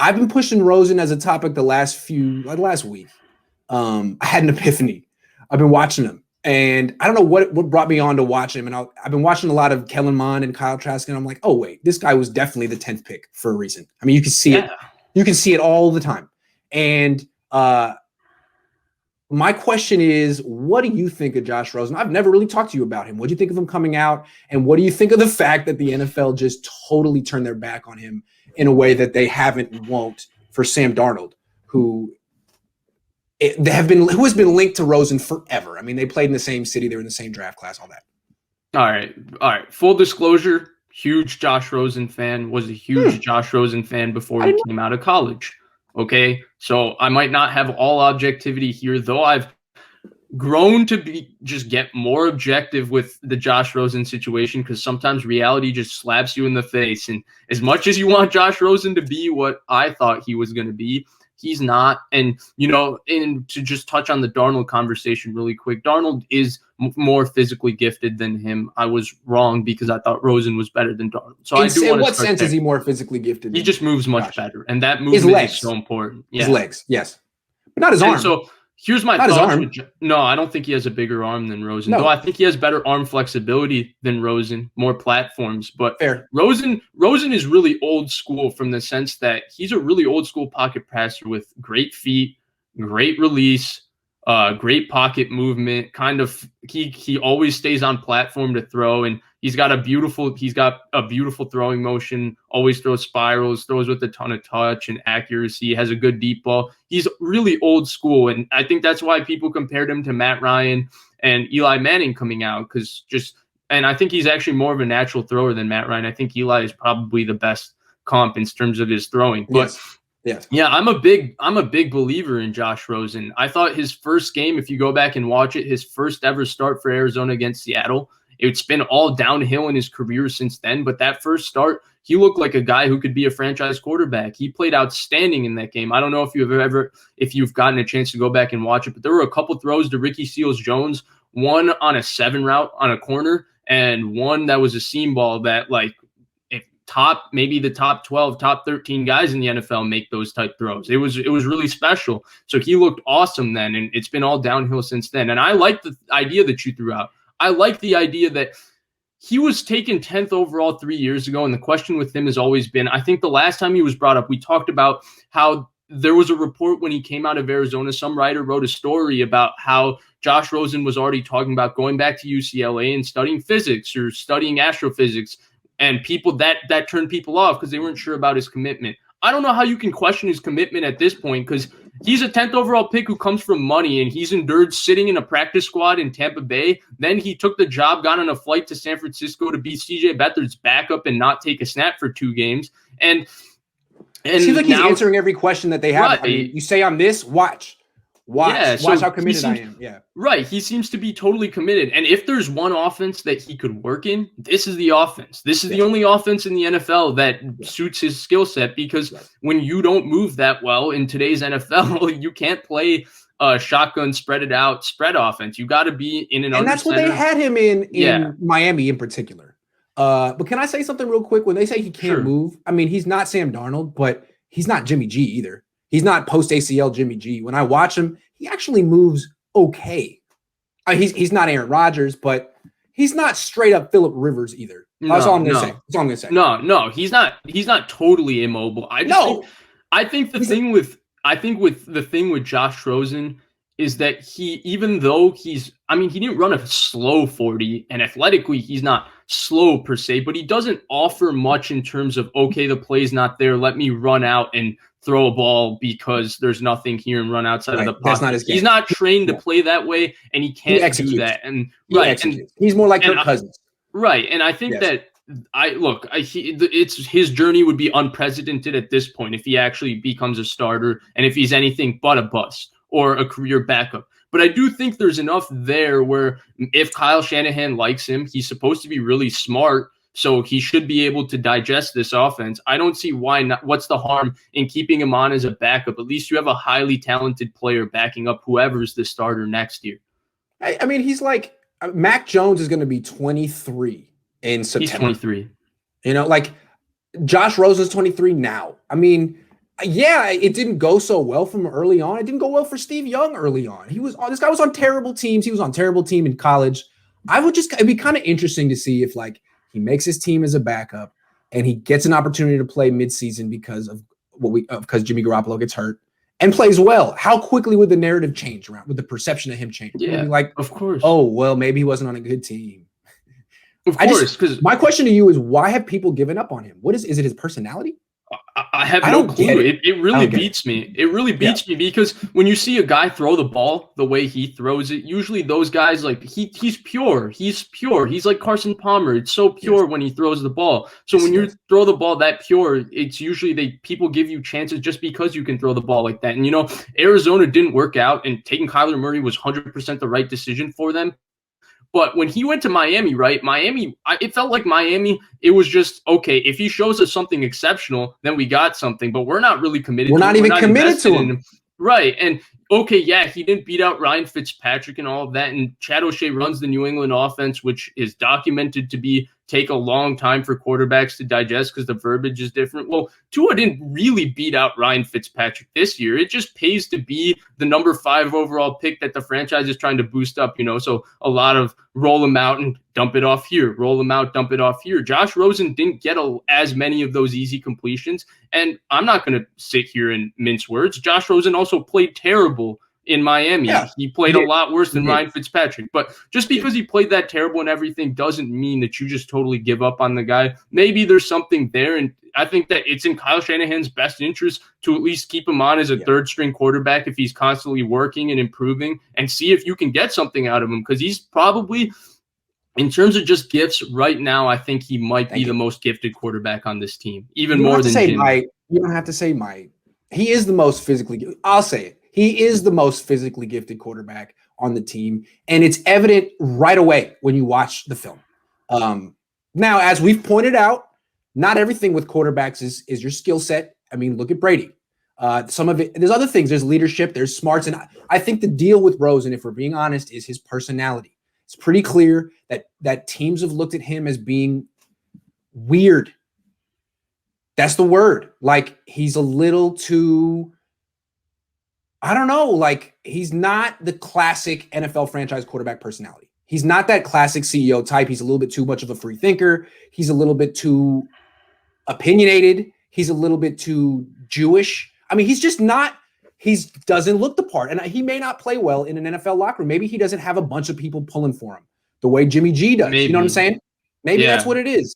I've been pushing Rosen as a topic the last week. I had an epiphany. I've been watching him, and I don't know what brought me on to watch him. And I've been watching a lot of Kellen Mond and Kyle Trask, and I'm like, oh wait, this guy was definitely the 10th pick for a reason. I mean, you can see it. You can see it all the time. And my question is, what do you think of Josh Rosen? I've never really talked to you about him. What do you think of him coming out? And what do you think of the fact that the NFL just totally turned their back on him in a way that they haven't and won't for Sam Darnold, who has been linked to Rosen forever? I mean, they played in the same city. They were in the same draft class, all that. All right. Full disclosure, huge Josh Rosen fan, was a huge Josh Rosen fan before he came out of college. Okay, so I might not have all objectivity here, though I've grown to get more objective with the Josh Rosen situation, because sometimes reality just slaps you in the face. And as much as you want Josh Rosen to be what I thought he was going to be, he's not. And, and to just touch on the Darnold conversation really quick, Darnold is more physically gifted than him. I was wrong because I thought Rosen was better than Darnold. So in what sense is he more physically gifted? He just moves much better, and that movement is so important. Yeah. His legs, yes, but not his arm. So here's my thoughts. No, I don't think he has a bigger arm than Rosen. No. Though I think he has better arm flexibility than Rosen, more platforms. But fair. Rosen is really old school from the sense that he's a really old school pocket passer with great feet, great release, great pocket movement. Kind of, he always stays on platform to throw, and he's got a beautiful throwing motion. Always throws spirals, throws with a ton of touch and accuracy. Has a good deep ball. He's really old school, and I think that's why people compared him to Matt Ryan and Eli Manning coming out, and I think he's actually more of a natural thrower than Matt Ryan. I think Eli is probably the best comp in terms of his throwing, but. Yes. Yeah, I'm a big believer in Josh Rosen. I thought his first game, if you go back and watch it, his first ever start for Arizona against Seattle, it's been all downhill in his career since then. But that first start, he looked like a guy who could be a franchise quarterback. He played outstanding in that game. I don't know if you've gotten a chance to go back and watch it, but there were a couple throws to Ricky Seals-Jones, one on a 7 route on a corner, and one that was a seam ball that maybe the top 12, top 13 guys in the NFL make those type throws. It was really special. So he looked awesome then, and it's been all downhill since then. And I like the idea that you threw out. I like the idea that he was taken 10th overall 3 years ago, and the question with him has always been, I think the last time he was brought up, we talked about how there was a report when he came out of Arizona. Some writer wrote a story about how Josh Rosen was already talking about going back to UCLA and studying physics or studying astrophysics. And people that turned people off because they weren't sure about his commitment. I don't know how you can question his commitment at this point, because he's a 10th overall pick who comes from money, and he's endured sitting in a practice squad in Tampa Bay. Then he took the job, got on a flight to San Francisco to be CJ Beathard's backup and not take a snap for 2 games. And it seems like he's answering every question that they have. Right. I mean, you say I'm this, watch how committed I am. Yeah. Right. He seems to be totally committed. And if there's one offense that he could work in, this is the offense. This is the only offense in the NFL that suits his skill set, because when you don't move that well in today's NFL, you can't play shotgun, spread offense. You got to be in an And that's what they had him in Miami in particular. But can I say something real quick? When they say he can't move, I mean, he's not Sam Darnold, but he's not Jimmy G either. He's not post-ACL Jimmy G. When I watch him, he actually moves okay. He's not Aaron Rodgers, but he's not straight-up Phillip Rivers either. That's all I'm going to say. No, he's not totally immobile. I think the thing with Josh Rosen is that even though he didn't run a slow 40, and athletically he's not slow per se, but he doesn't offer much in terms of, okay, the play's not there, let me run out and throw a ball because there's nothing here and run outside of the pocket. That's not his game. He's not trained to play that way, and he can't do that. And he's more like Kirk Cousins. Right, and I think that his journey would be unprecedented at this point if he actually becomes a starter, and if he's anything but a bust or a career backup. But I do think there's enough there where if Kyle Shanahan likes him, he's supposed to be really smart, so he should be able to digest this offense. I don't see why not. What's the harm in keeping him on as a backup? At least you have a highly talented player backing up whoever's the starter next year. I mean, he's like Mac Jones is going to be 23 in September. He's 23. Josh Rosen's 23 now. I mean, Yeah, it didn't go so well from early on. It didn't go well for Steve Young early on. This guy was on terrible teams. He was on terrible team in college. It'd be kind of interesting to see if like he makes his team as a backup and he gets an opportunity to play midseason because Jimmy Garoppolo gets hurt and plays well. How quickly would the narrative change around with the perception of him change? Yeah, be like, of course. Oh, well, maybe he wasn't on a good team. Of course, because my question to you is, why have people given up on him? Is it his personality? I have no clue. It really beats me. It really beats me because when you see a guy throw the ball the way he throws it, usually those guys, like he's pure. He's pure. He's like Carson Palmer. It's so pure when he throws the ball. So when you throw the ball that pure, it's usually people give you chances just because you can throw the ball like that. And Arizona didn't work out, and taking Kyler Murray was 100% the right decision for them. But when he went to Miami, right? It felt like Miami, it was just, okay, if he shows us something exceptional, then we got something. But we're not really committed to him. We're not even committed to him. Right. And, okay, yeah, he didn't beat out Ryan Fitzpatrick and all of that. And Chad O'Shea runs the New England offense, which is documented to take a long time for quarterbacks to digest because the verbiage is different. Well, Tua didn't really beat out Ryan Fitzpatrick this year. It just pays to be the number 5 overall pick that the franchise is trying to boost up, So a lot of roll him out and dump it off here, roll him out, dump it off here. Josh Rosen didn't get as many of those easy completions. And I'm not going to sit here and mince words. Josh Rosen also played terrible in Miami. Yeah, he played a lot worse than Ryan Fitzpatrick. But just because he played that terrible and everything doesn't mean that you just totally give up on the guy. Maybe there's something there. And I think that it's in Kyle Shanahan's best interest to at least keep him on as a third-string quarterback if he's constantly working and improving, and see if you can get something out of him. Because he's probably, in terms of just gifts right now, I think he might be the most gifted quarterback on this team, even more than Jimmy. You don't have to say Mike. He is the most physically gifted. I'll say it. He is the most physically gifted quarterback on the team, and it's evident right away when you watch the film. Now, as we've pointed out, not everything with quarterbacks is your skill set. I mean, look at Brady. Some of it, there's other things. There's leadership, there's smarts, and I think the deal with Rosen, if we're being honest, is his personality. It's pretty clear that teams have looked at him as being weird. That's the word. Like, he's a little too, I don't know, like he's not the classic NFL franchise quarterback personality. He's not that classic CEO type. He's a little bit too much of a free thinker. He's a little bit too opinionated. He's a little bit too Jewish. I mean, he's just not, he doesn't look the part. And he may not play well in an NFL locker room. Maybe he doesn't have a bunch of people pulling for him the way Jimmy G does. Maybe. You know what I'm saying? Maybe that's what it is.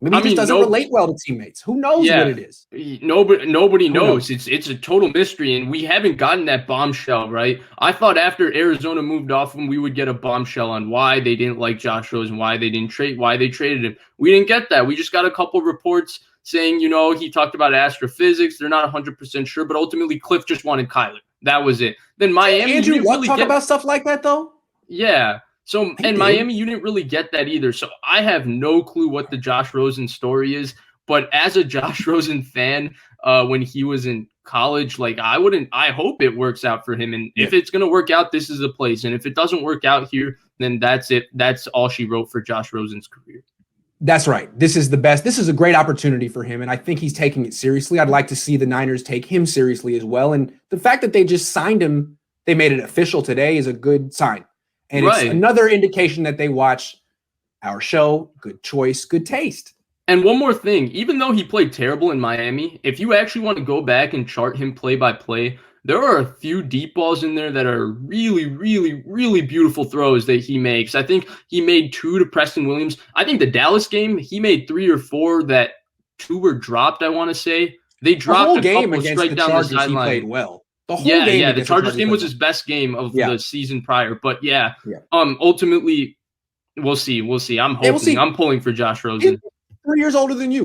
Maybe he just doesn't relate well to teammates. Who knows what it is? Nobody knows. It's a total mystery, and we haven't gotten that bombshell, right? I thought after Arizona moved off him, we would get a bombshell on why they didn't like Josh Rosen, why they traded him. We didn't get that. We just got a couple reports saying, he talked about astrophysics. They're not 100% sure, but ultimately Cliff just wanted Kyler. That was it. Then Miami, Andrew Luck talk about stuff like that though? Yeah. So, and Miami, you didn't really get that either. So I have no clue what the Josh Rosen story is. But as a Josh Rosen fan, when he was in college, like I hope it works out for him. And if it's going to work out, this is the place. And if it doesn't work out here, then that's it. That's all she wrote for Josh Rosen's career. That's right. This is the best. This is a great opportunity for him. And I think he's taking it seriously. I'd like to see the Niners take him seriously as well. And the fact that they just signed him, they made it official today, is a good sign. And it's another indication that they watch our show. Good choice, good taste. And one more thing, even though he played terrible in Miami, if you actually want to go back and chart him play by play, there are a few deep balls in there that are really, really, really beautiful throws that he makes. I think he made 2 to Preston Williams. I think the Dallas game, he made 3 or 4 that 2 were dropped, I want to say. They dropped a couple straight down the sideline. He played well. The whole game the Chargers game was his best game of the season prior. But ultimately, we'll see. I'm hoping. I'm pulling for Josh Rosen. He's 3 years older than you.